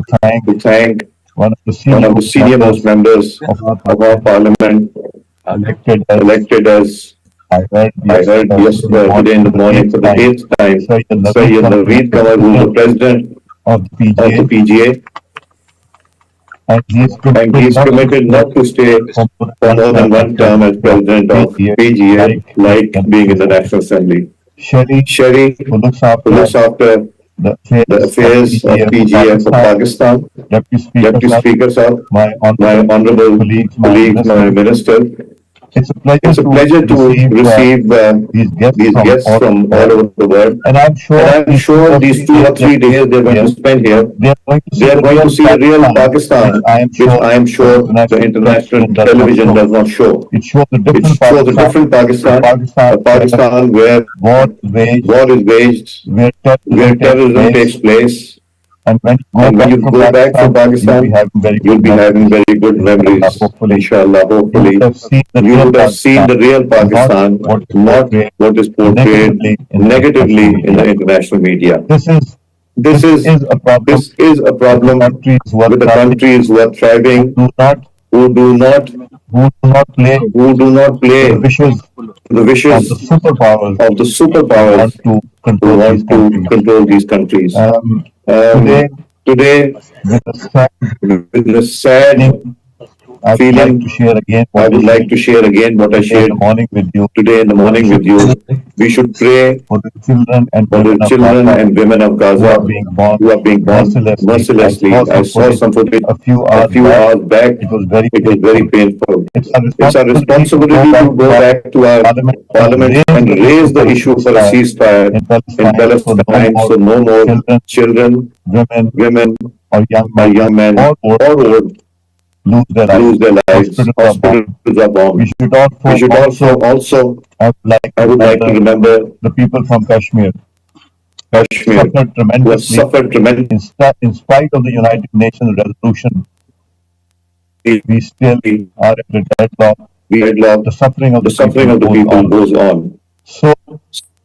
to thank one of the senior most members of our parliament, elected as I heard yesterday today in the morning for the eighth time, Sayyid Naveed Kamar, who is the president of of the the PGA, PGA, and he is and he is committed not to stay for more than one term as president of PGA, like being in the National Assembly. Sherry, who looks who looks after after the the affairs of PGA for Pakistan, Deputy Speakers, Speakers of my my honorable honorable colleagues, my colleagues, my minister. minister. It's a pleasure It's a pleasure to to receive these guests these from guests from all over the world. and I'm And sure I'm sure these 2 or 3 days they're going to spend here, they are going to see they are the going to see a real Pakistan, Pakistan, which I am which I sure am sure the the international international television television does does not not show. show. It shows a It different shows a Pakistan, different Pakistan, a a Pakistan where war is waged, war is waged, where where terrorism takes place. and when And when you go back to Pakistan, you'll be having very good memories. Hopefully, Inshallah, hopefully, you would have seen the real Pakistan, not what is portrayed negatively in the international media. This is This is a problem this is a problem with the countries who are thriving, who do not who do not play play the wishes the wishes of the superpowers of the superpowers to who control these want to countries. control these countries. Today, With the sad with the sad I would like feeling, to share again I would like to share again what I today in shared the morning with you today in the morning with you. We should pray for the children and for the women of children Gaza and women of who Gaza are being born who are being born mercilessly. I saw some footage a few a few hours back. It was very It was very painful. It's our It's our responsibility to go back to our parliament and raise the issue for a ceasefire in in Palestine, Palestine, so no more children, women, or or young men, or or old lose their lose their lives. Hospitals Hospitals are bombed. We should also I would like to remember the people from Kashmir Kashmir who have suffered tremendously. in spite of the United Nations resolution. We still are at a deadlock. Deadlock. The suffering of The suffering of the people goes on. So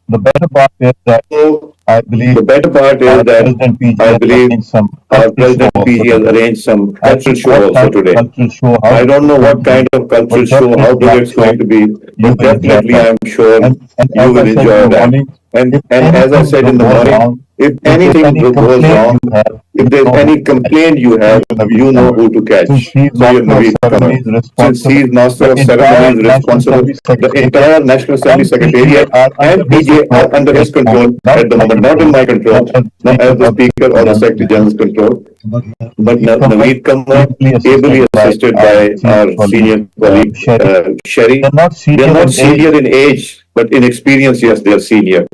the better part is that I believe The better part is that I believe our President PG has arranged some cultural show also today. I don't know what kind of cultural show, how big it's going to be, but definitely I'm sure you will enjoy that. And as I said in the morning, if anything goes wrong, if there's any complaint you have, you know who to catch. So you're Naveed Kamar. Since he is Master of Ceremonies responsible, the entire National Assembly Secretariat and PGA are under his control at the moment, not in my control, not as the Speaker or the Secretary General's control. But Naveed Kamar, ably assisted by our senior colleague Sherry. They're not senior in age, but in experience, yes, they're senior.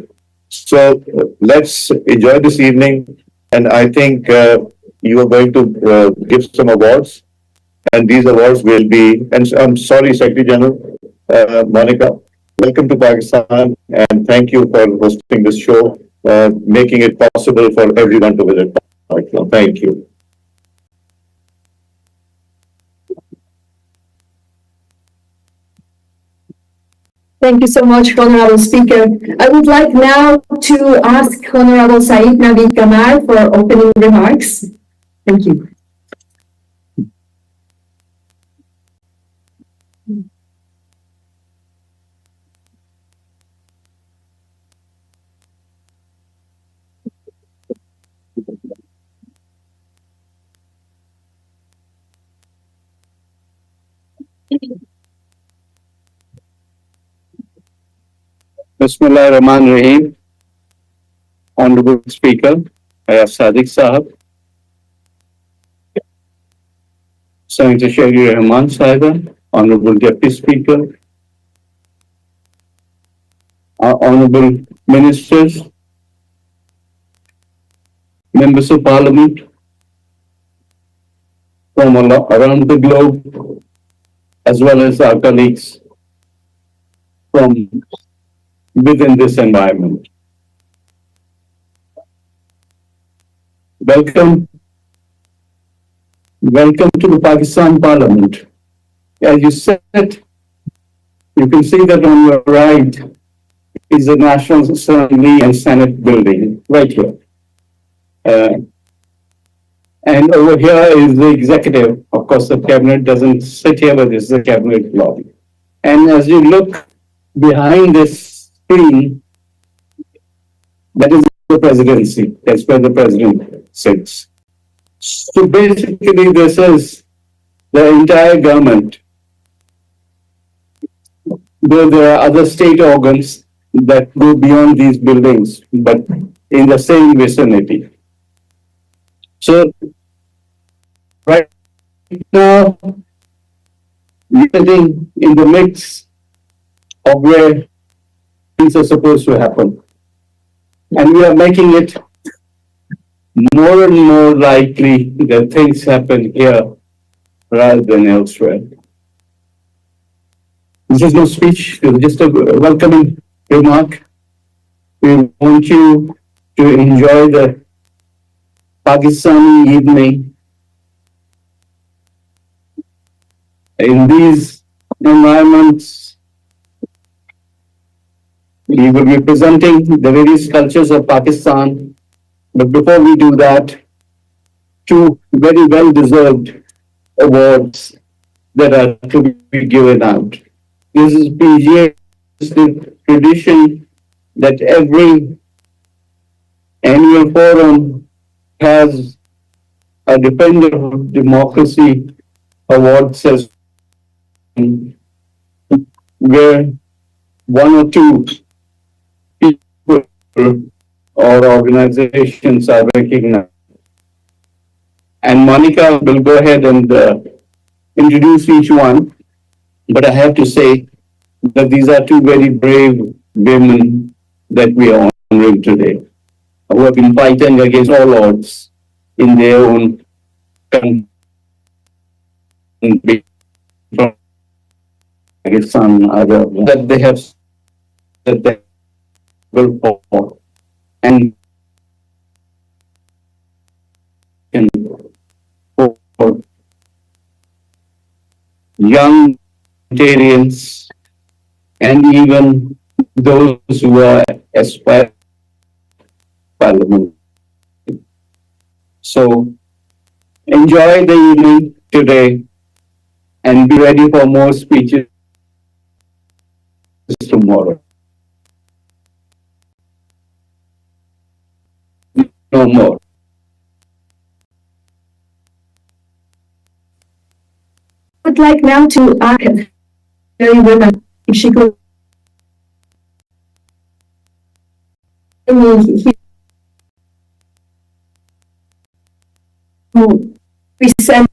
So let's enjoy this evening, and I think you are going to give some awards, and these awards will be. And I'm sorry, Secretary General Monica. Welcome to Pakistan, and thank you for hosting this show, making it possible for everyone to visit Pakistan. Thank you. Thank you so much, Honorable Speaker. I would like now to ask Honorable Saeed Naveed Kamar for opening remarks. Thank you. Bismillah Rahman Rahim. Honorable Speaker, Ayaz Sadiq Sahab, Senator Sherry Rahman Sahiba, Honorable Deputy Speaker, our Honorable Ministers, Members of Parliament from around the globe, as well as our colleagues from within this environment. Welcome to the Pakistan Parliament. As you said, you can see that on your right is the National Assembly and Senate building, right here. And over here is the executive. Of course, the cabinet doesn't sit here, but this is the cabinet lobby. And as you look behind this screen, that is the presidency. That's where the president sits. So basically, this is the entire government. Though there are other state organs that go beyond these buildings, but in the same vicinity. So right now, we're sitting in the midst of where things are supposed to happen. And we are making it more and more likely that things happen here rather than elsewhere. This is no speech, it's just a welcoming remark. We want you to enjoy the Pakistani evening in these environments. We will be presenting the various cultures of Pakistan. But before we do that, two very well-deserved awards that are to be given out. This is PGA, the tradition that every annual forum has a Defender of Democracy award says where one or two people or organizations are recognized. And Monica will go ahead and introduce each one. But I have to say that these are two very brave women that we are honoring today, who have been fighting against all odds in their own country. Pakistan, other that they have that they will for and for young Ontarians and even those who are aspiring parliament. So enjoy the evening today and be ready for more speeches tomorrow. No more. I would like now to ask very women if she could present.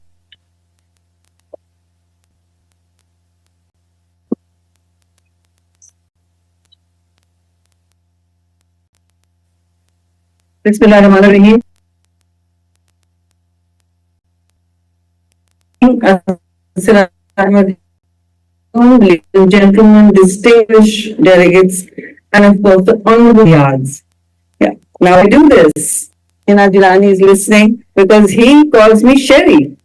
Bismillahirrahmanirrahim. Ladies and gentlemen, distinguished delegates, and of course the honorable yards. Yeah. Now I do this. Hina Jilani is listening because he calls me Sherry.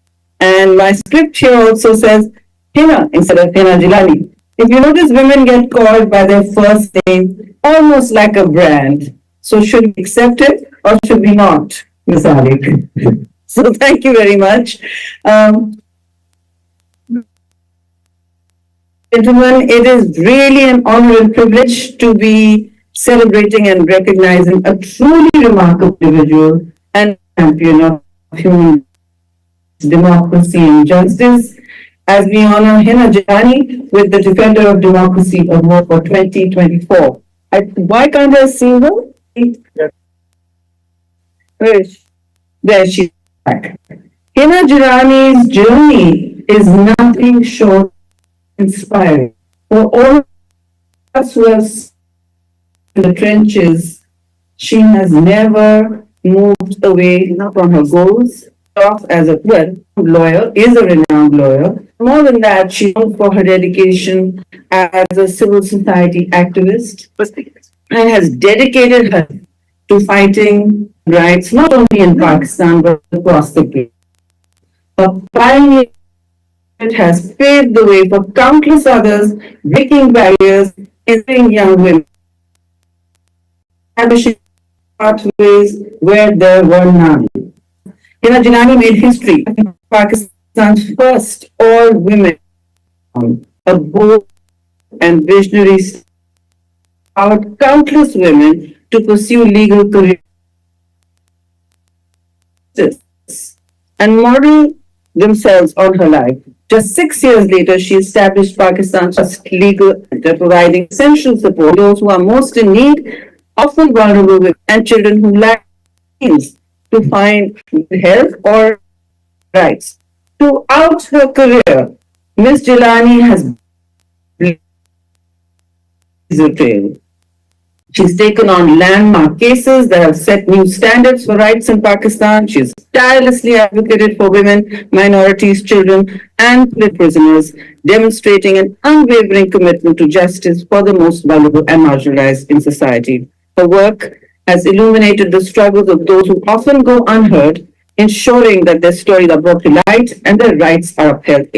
And my script here also says Hina instead of Hina Jilani. If you notice, women get called by their first name almost like a brand. So should we accept it or should we not, Ms. Ali? So thank you very much. Gentlemen, it is really an honor and privilege to be celebrating and recognizing a truly remarkable individual and champion of human democracy and justice as we honor Hina Jilani with the Defender of Democracy Award for 2024. Why can't I see her? Where is she? There she is back. Hina Jilani's journey is nothing short inspiring. For all of us who have in the trenches, she has never moved away from her goals. Off as a lawyer, is a renowned lawyer. More than that, she's known for her dedication as a civil society activist and has dedicated her to fighting rights not only in Pakistan but across the globe. Her pioneer it has paved the way for countless others, breaking barriers, inspiring young women, establishing pathways where there were none. Hina Jinani made history, Pakistan's first all-women, a bold and visionary, empowered countless women to pursue legal careers and model themselves on her life. Just 6 years later, she established Pakistan's first legal center, providing essential support to those who are most in need, often vulnerable women and children who lack means to find health or rights. Throughout her career, Ms. Jilani has blazed a trail. She's taken on landmark cases that have set new standards for rights in Pakistan. She's tirelessly advocated for women, minorities, children, and political prisoners, demonstrating an unwavering commitment to justice for the most vulnerable and marginalized in society. Her work has illuminated the struggles of those who often go unheard, ensuring that their stories are brought to light and their rights are upheld.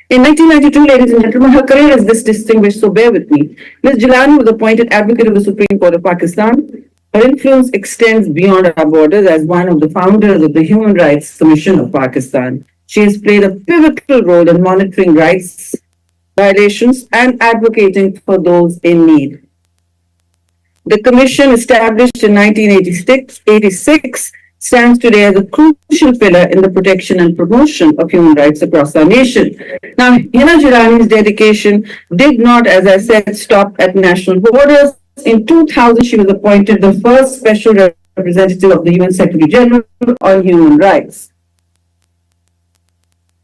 In 1992, ladies and gentlemen, her career is this distinguished, so bear with me. Ms. Jilani was appointed advocate of the Supreme Court of Pakistan. Her influence extends beyond our borders as one of the founders of the Human Rights Commission of Pakistan. She has played a pivotal role in monitoring rights violations and advocating for those in need. The commission, established in 1986, stands today as a crucial pillar in the protection and promotion of human rights across our nation. Now, Hina Jilani's dedication did not, as I said, stop at national borders. In 2000, she was appointed the first special representative of the UN Secretary General on human rights.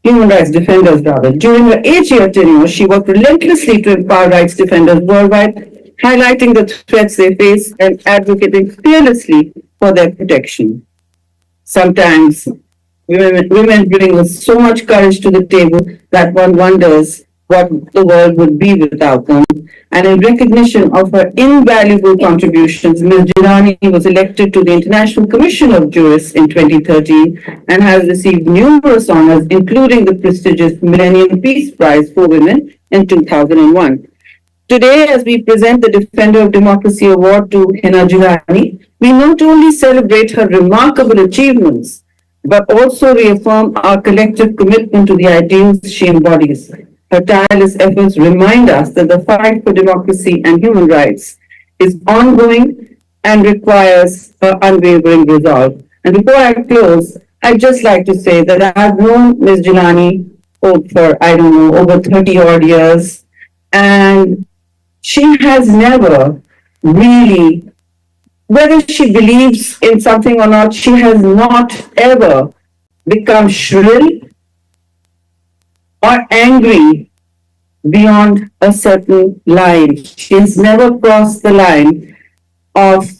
Human rights defenders, rather. During her 8-year tenure, she worked relentlessly to empower rights defenders worldwide, highlighting the threats they face and advocating fearlessly for their protection. Sometimes women bring us so much courage to the table that one wonders what the world would be without them. And in recognition of her invaluable contributions, Ms. Jilani was elected to the International Commission of Jurists in 2013 and has received numerous honors, including the prestigious Millennium Peace Prize for Women in 2001. Today, as we present the Defender of Democracy Award to Hina Jilani, we not only celebrate her remarkable achievements, but also reaffirm our collective commitment to the ideals she embodies. Her tireless efforts remind us that the fight for democracy and human rights is ongoing and requires unwavering resolve. And before I close, I'd just like to say that I've known Ms. Jilani for, over 30 odd years, and she has never really, whether she believes in something or not, she has not ever become shrill or angry beyond a certain line. She has never crossed the line of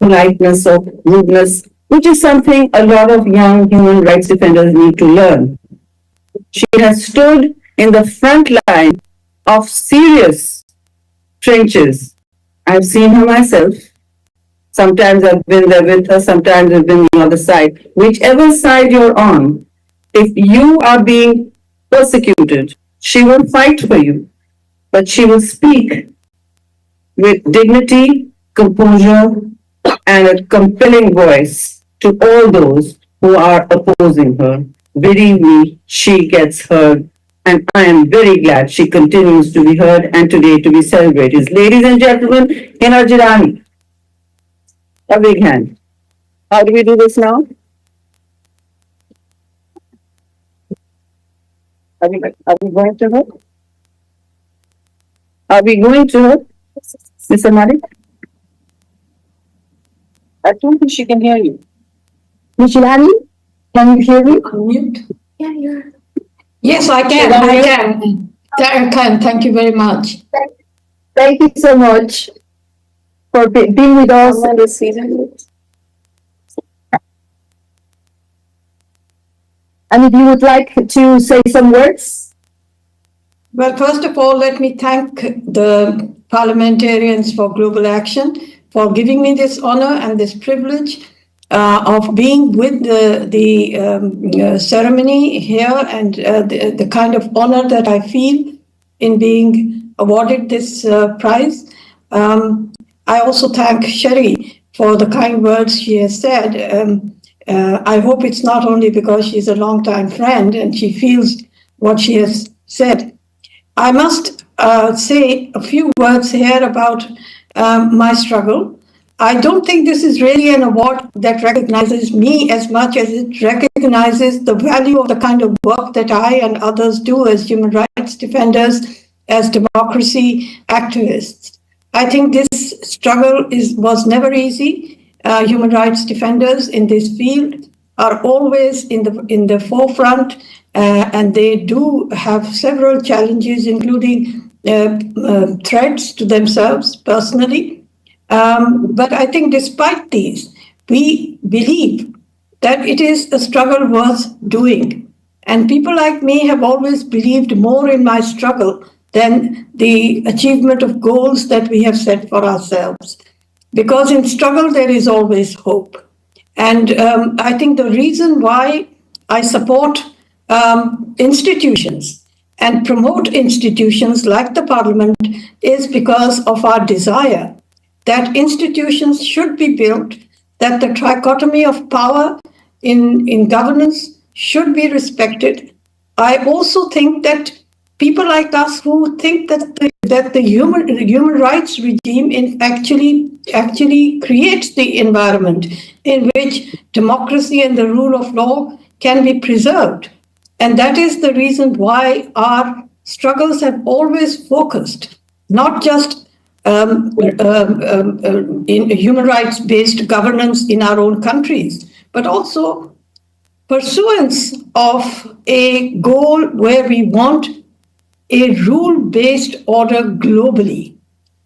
politeness or rudeness, which is something a lot of young human rights defenders need to learn. She has stood in the front line of serious trenches. I've seen her myself. Sometimes I've been there with her, sometimes I've been on the other side. Whichever side you're on, if you are being persecuted, she will fight for you, but she will speak with dignity, composure, and a compelling voice to all those who are opposing her. Believe me, she gets heard, and I am very glad she continues to be heard and today to be celebrated. Ladies and gentlemen, Hina Jilani. A big hand. How do we do this now? Are we going to her? Are we going to her? Mr. Malik? I don't think she can hear you. Ms. Jilani, can you hear me? Mute. Yeah. Yes, I can. I can. Thank you very much. Thank you so much for being with us in this season. And if you would like to say some words? Well, first of all, let me thank the parliamentarians for Global Action for giving me this honor and this privilege of being with the ceremony here, and the kind of honor that I feel in being awarded this prize. I also thank Sherry for the kind words she has said. I hope it's not only because she's a longtime friend and she feels what she has said. I must say a few words here about my struggle. I don't think this is really an award that recognizes me as much as it recognizes the value of the kind of work that I and others do as human rights defenders, as democracy activists. I think this struggle was never easy. Human rights defenders in this field are always in the forefront, and they do have several challenges, including threats to themselves personally. But I think despite these, we believe that it is a struggle worth doing. And people like me have always believed more in my struggle than the achievement of goals that we have set for ourselves. Because in struggle, there is always hope. And I think the reason why I support institutions and promote institutions like the Parliament is because of our desire that institutions should be built, that the trichotomy of power in governance should be respected. I also think that people like us who think that the human rights regime actually creates the environment in which democracy and the rule of law can be preserved. And that is the reason why our struggles have always focused not just in human rights based governance in our own countries, but also pursuance of a goal where we want a rule-based order globally.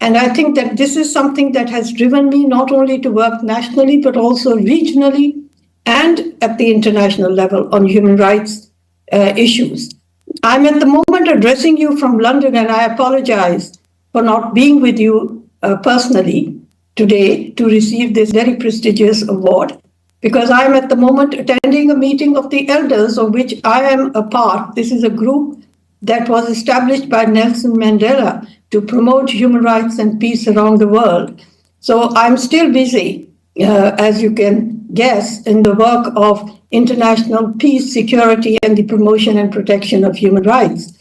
And I think that this is something that has driven me not only to work nationally, but also regionally and at the international level on human rights issues. I'm at the moment addressing you from London, and I apologize for not being with you personally today to receive this very prestigious award, because I'm at the moment attending a meeting of the elders of which I am a part. This is a group that was established by Nelson Mandela to promote human rights and peace around the world. So I'm still busy, as you can guess, in the work of international peace, security, and the promotion and protection of human rights.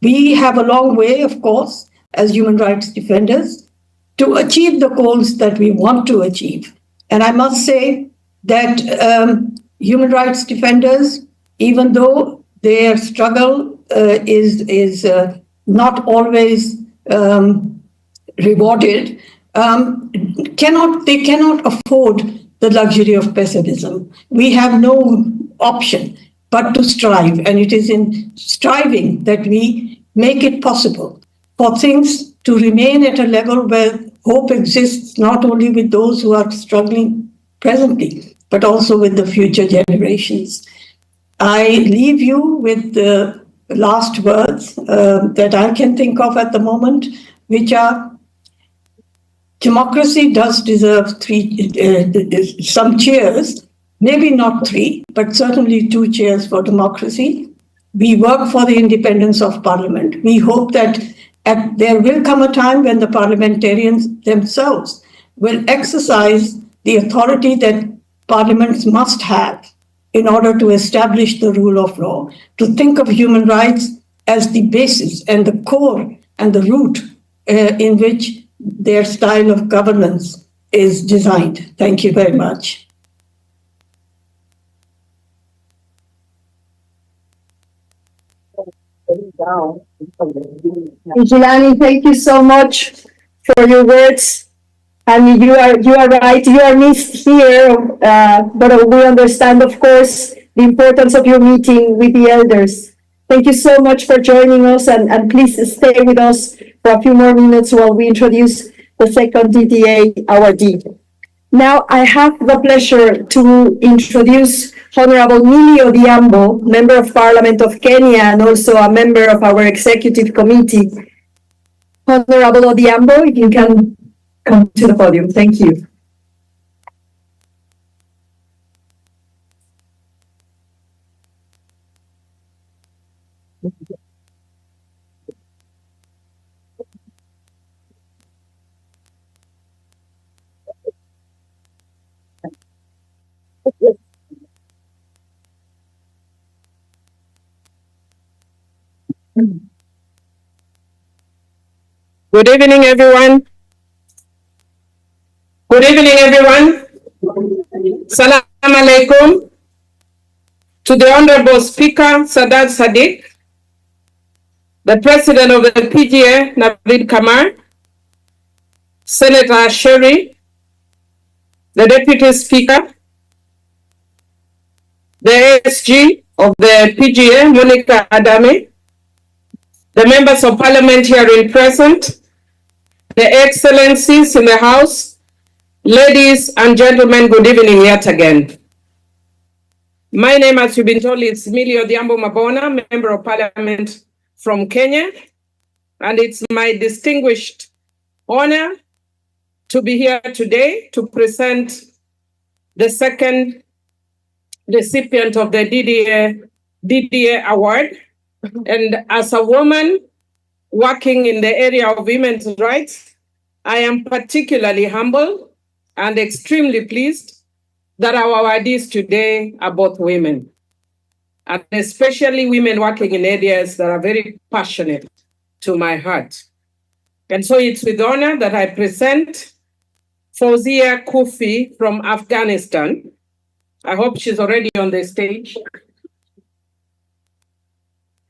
We have a long way, of course, as human rights defenders, to achieve the goals that we want to achieve. And I must say that human rights defenders, even though their struggle is not always rewarded, they cannot afford the luxury of pessimism. We have no option but to strive, and it is in striving that we make it possible for things to remain at a level where hope exists not only with those who are struggling presently, but also with the future generations. I leave you with the last words that I can think of at the moment, which are: democracy does deserve some cheers, maybe not 3, but certainly 2 cheers for democracy. We work for the independence of Parliament. We hope that there will come a time when the parliamentarians themselves will exercise the authority that parliaments must have in order to establish the rule of law, to think of human rights as the basis and the core and the root in which their style of governance is designed. Thank you very much. Jilani, thank you so much for your words. And you are right. You are missed here, but we understand, of course, the importance of your meeting with the elders. Thank you so much for joining us, and please stay with us for a few more minutes while we introduce the second DDA awardee. Now, I have the pleasure to introduce Honorable Millie Odhiambo, Member of Parliament of Kenya and also a member of our executive committee. Honorable Odhiambo, if you can come to the podium. Thank you. Good evening, everyone. Good evening, everyone. Salam alaikum to the Honorable Speaker, Sadat Sadiq, the President of the PGA, Navid Kamar, Senator Sherry, the Deputy Speaker, the ASG of the PGA, Monica Adame, the members of Parliament here in present, the Excellencies in the House, ladies and gentlemen, good evening yet again. My name, as you've been told, is Millie Odhiambo Mabona, Member of Parliament from Kenya, and it's my distinguished honor to be here today to present the second recipient of the DDA Award. And as a woman working in the area of women's rights, I am particularly humble and extremely pleased that our awardees today are both women, and especially women working in areas that are very passionate to my heart. And so it's with honor that I present Fauzia Kufi from Afghanistan. I hope she's already on the stage.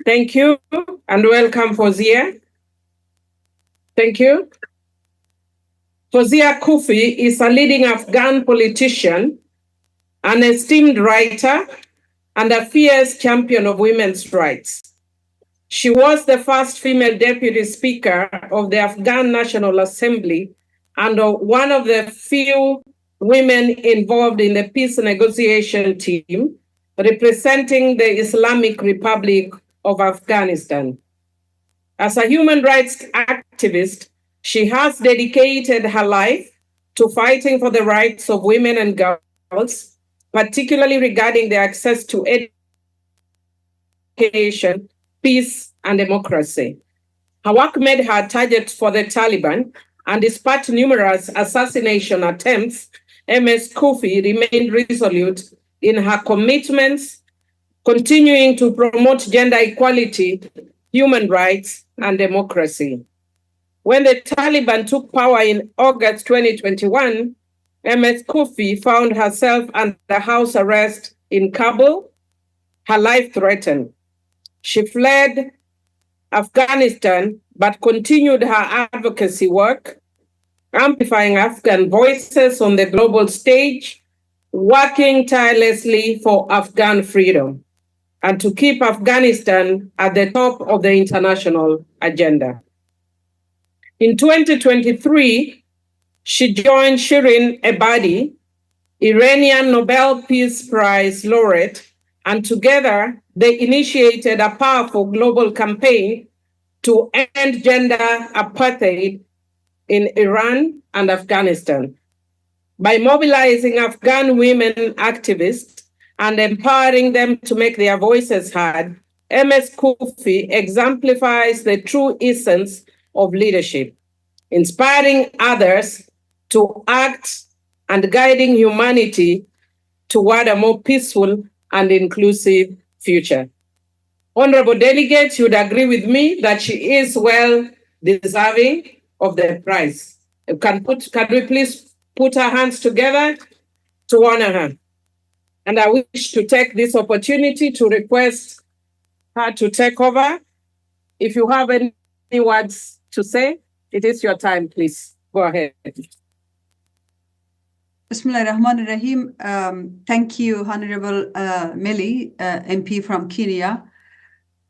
Thank you, and welcome, Fauzia. Thank you. Fauzia Kufi is a leading Afghan politician, an esteemed writer, and a fierce champion of women's rights. She was the first female deputy speaker of the Afghan National Assembly and one of the few women involved in the peace negotiation team representing the Islamic Republic of Afghanistan. As a human rights activist, she has dedicated her life to fighting for the rights of women and girls, particularly regarding the access to education, peace, and democracy. Her work made her a target for the Taliban, and despite numerous assassination attempts, MS Kufi remained resolute in her commitments, continuing to promote gender equality, human rights, and democracy. When the Taliban took power in August 2021, MS Kufi found herself under house arrest in Kabul, her life threatened. She fled Afghanistan, but continued her advocacy work, amplifying Afghan voices on the global stage, working tirelessly for Afghan freedom, and to keep Afghanistan at the top of the international agenda. In 2023, she joined Shirin Ebadi, Iranian Nobel Peace Prize laureate, and together they initiated a powerful global campaign to end gender apartheid in Iran and Afghanistan. By mobilizing Afghan women activists and empowering them to make their voices heard, MS Kufi exemplifies the true essence of leadership, inspiring others to act and guiding humanity toward a more peaceful and inclusive future. Honorable delegates, you would agree with me that she is well deserving of the prize. Can we please put our hands together to honor her? And I wish to take this opportunity to request her to take over. If you have any words to say, it is your time, please. Go ahead. Bismillah ar-Rahman ar-Rahim. Thank you, Honorable Millie, MP from Kenya.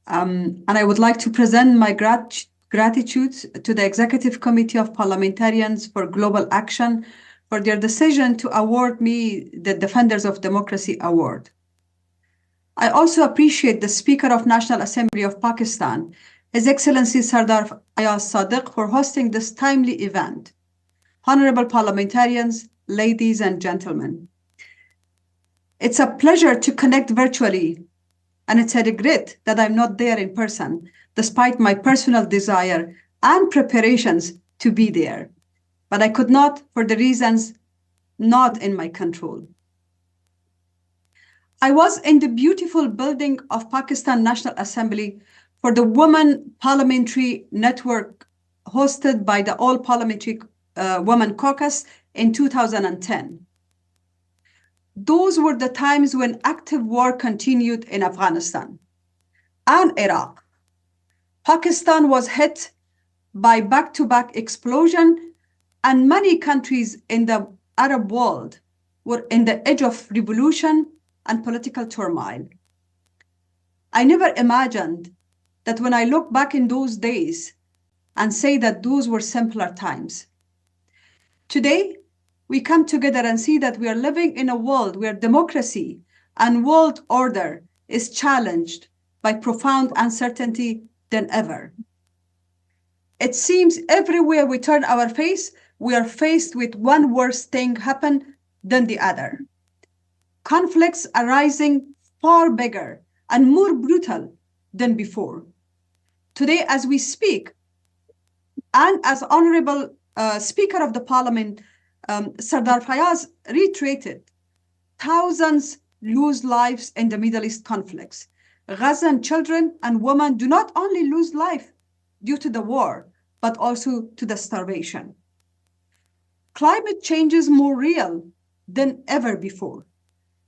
And I would like to present my gratitude to the Executive Committee of Parliamentarians for Global Action for their decision to award me the Defenders of Democracy Award. I also appreciate the Speaker of National Assembly of Pakistan, His Excellency Sardar Ayaz Sadiq, for hosting this timely event. Honorable parliamentarians, ladies and gentlemen, it's a pleasure to connect virtually, and it's a regret that I'm not there in person, despite my personal desire and preparations to be there. But I could not for the reasons not in my control. I was in the beautiful building of Pakistan National Assembly for the Women Parliamentary Network hosted by the All Parliamentary Women Caucus in 2010. Those were the times when active war continued in Afghanistan and Iraq. Pakistan was hit by back-to-back explosion, and many countries in the Arab world were in the edge of revolution and political turmoil. I never imagined that when I look back in those days and say that those were simpler times. Today, we come together and see that we are living in a world where democracy and world order is challenged by profound uncertainty than ever. It seems everywhere we turn our face, we are faced with one worse thing happen than the other. Conflicts arising far bigger and more brutal than before. Today, as we speak, and as Honorable Speaker of the Parliament, Sardar Fayaz reiterated, thousands lose lives in the Middle East conflicts. Gazan children and women do not only lose life due to the war, but also to the starvation. Climate change is more real than ever before.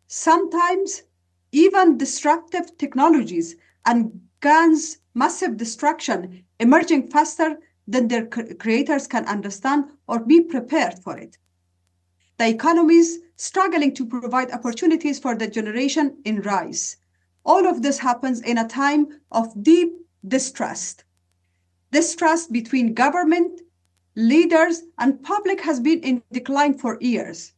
Sometimes even destructive technologies and guns, massive destruction emerging faster than their creators can understand or be prepared for it. The economies struggling to provide opportunities for the generation in rise. All of this happens in a time of deep distrust. Distrust between government, leaders, and public has been in decline for years.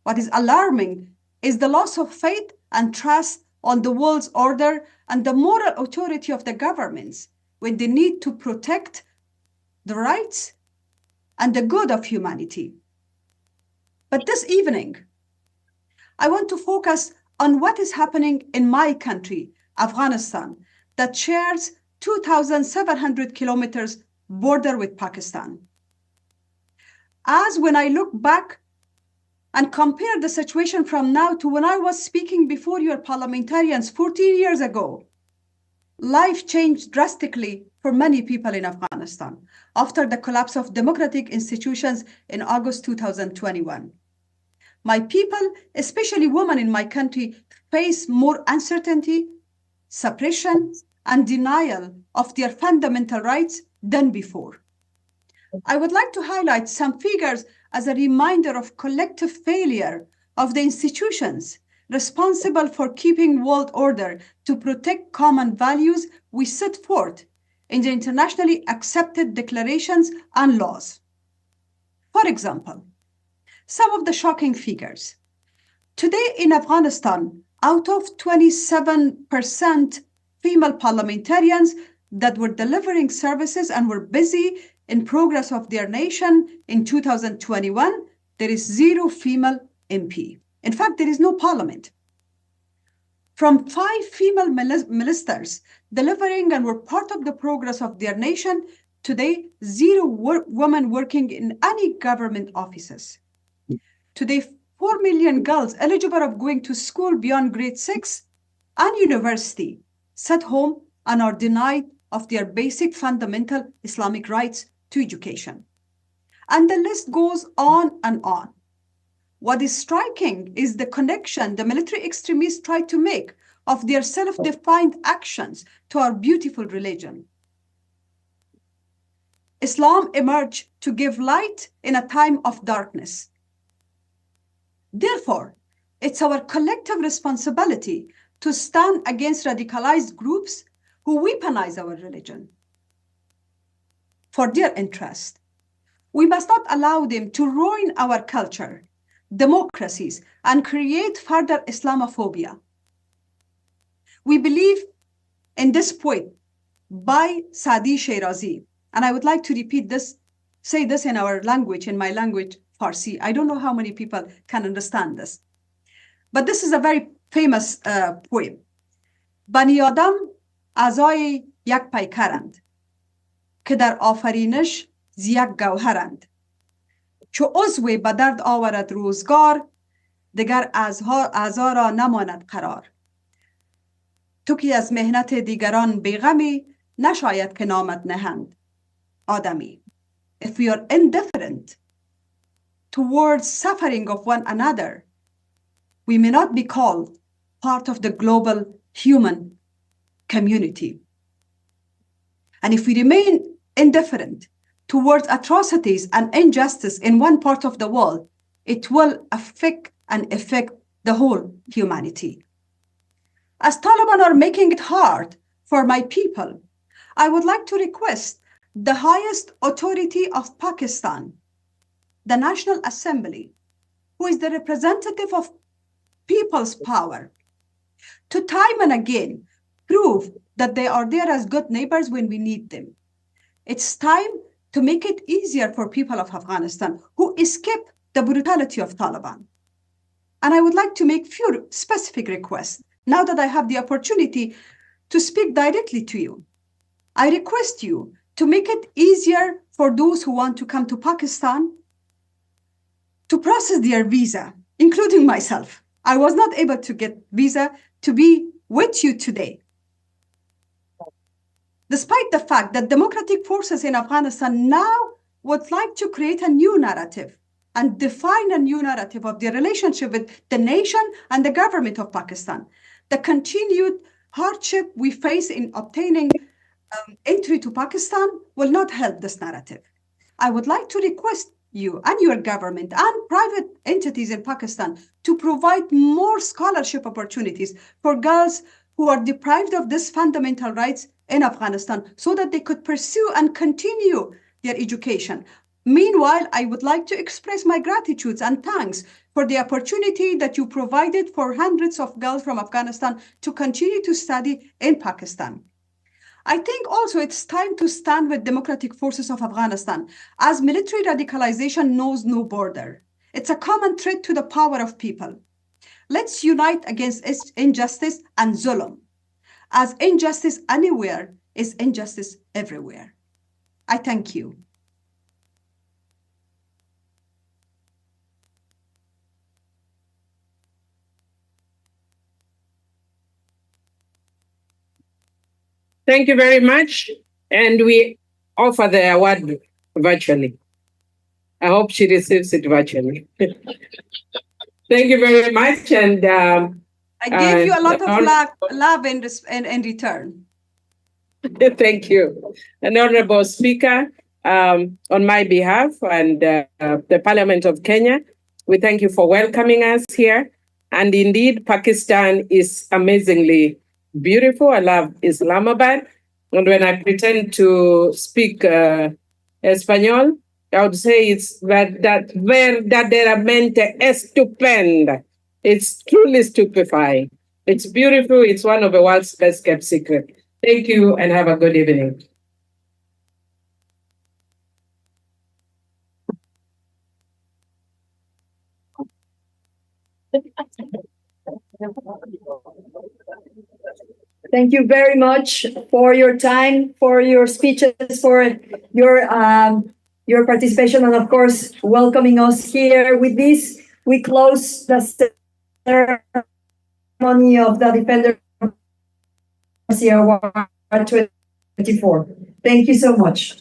What is alarming is the loss of faith and trust on the world's order and the moral authority of the governments when they need to protect the rights and the good of humanity. But this evening, I want to focus on what is happening in my country, Afghanistan, that shares 2,700 kilometers border with Pakistan. As when I look back and compare the situation from now to when I was speaking before your parliamentarians 14 years ago, life changed drastically for many people in Afghanistan after the collapse of democratic institutions in August 2021. My people, especially women in my country, face more uncertainty, suppression, and denial of their fundamental rights than before. I would like to highlight some figures as a reminder of collective failure of the institutions responsible for keeping world order to protect common values we set forth in the internationally accepted declarations and laws. For example, some of the shocking figures. Today in Afghanistan, out of 27% female parliamentarians that were delivering services and were busy in progress of their nation in 2021, there is 0 female MP. In fact, there is no parliament. From 5 female ministers delivering and were part of the progress of their nation, today 0 women working in any government offices. Today, 4 million girls eligible of going to school beyond grade 6 and university sat home and are denied of their basic fundamental Islamic rights to education. And the list goes on and on. What is striking is the connection the military extremists try to make of their self-defined actions to our beautiful religion. Islam emerged to give light in a time of darkness. Therefore, it's our collective responsibility to stand against radicalized groups who weaponize our religion for their interest. We must not allow them to ruin our culture, democracies, and create further Islamophobia. We believe in this poet by Sadi Shirazi, and I would like to repeat this, say this in our language, in my language, Farsi. I don't know how many people can understand this, but this is a very famous poem. Bani Adam azay yak paykarand, که در آفرینش ز یک گوهرند. چو عضو به درد آورد روزگار، دگر اعضا را نماند قرار. تو که از مهنت دیگران بیغمی نشاید که نامت نهند آدمی. If we are indifferent towards suffering of one another, we may not be called part of the global human community. And if we remain indifferent towards atrocities and injustice in one part of the world, it will affect the whole humanity. As Taliban are making it hard for my people, I would like to request the highest authority of Pakistan, the National Assembly, who is the representative of people's power, to time and again prove that they are there as good neighbors when we need them. It's time to make it easier for people of Afghanistan who escape the brutality of Taliban. And I would like to make few specific requests now that I have the opportunity to speak directly to you. I request you to make it easier for those who want to come to Pakistan to process their visa, including myself. I was not able to get visa to be with you today. Despite the fact that democratic forces in Afghanistan now would like to create a new narrative and define a new narrative of their relationship with the nation and the government of Pakistan, the continued hardship we face in obtaining entry to Pakistan will not help this narrative. I would like to request you and your government and private entities in Pakistan to provide more scholarship opportunities for girls who are deprived of these fundamental rights in Afghanistan so that they could pursue and continue their education. Meanwhile, I would like to express my gratitude and thanks for the opportunity that you provided for hundreds of girls from Afghanistan to continue to study in Pakistan. I think also it's time to stand with democratic forces of Afghanistan, as military radicalization knows no border. It's a common threat to the power of people. Let's unite against injustice and zulm, as injustice anywhere is injustice everywhere. I thank you. Thank you very much. And we offer the award virtually. I hope she receives it virtually. Thank you very much. And I gave you a lot of love in return. Thank you. An honorable speaker, on my behalf and the Parliament of Kenya, we thank you for welcoming us here. And indeed, Pakistan is amazingly beautiful. I love Islamabad. And when I pretend to speak Espanol, I would say it's verdaderamente estupenda. It's truly stupefying. It's beautiful. It's one of the world's best kept secrets. Thank you and have a good evening. Thank you very much for your time, for your speeches, for your participation, and of course, welcoming us here. With this, we close the ceremony of the Defender Award 2024. Thank you so much.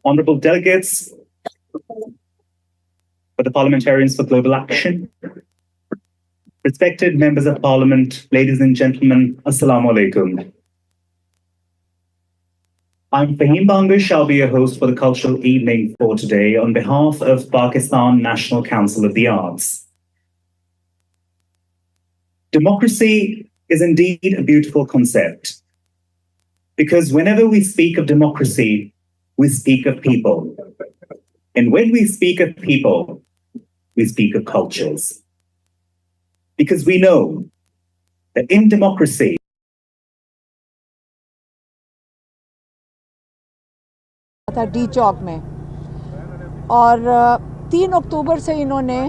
Honourable delegates, for the Parliamentarians for Global Action, respected members of Parliament, ladies and gentlemen, Assalamu alaikum. I'm Fahim Bangish. I'll be your host for the cultural evening for today on behalf of Pakistan National Council of the Arts. Democracy is indeed a beautiful concept, because whenever we speak of democracy, we speak of people. And when we speak of people, we speak of cultures. Because we know that in democracy, था D चौक में, और 3 अक्टूबर से इन्होंने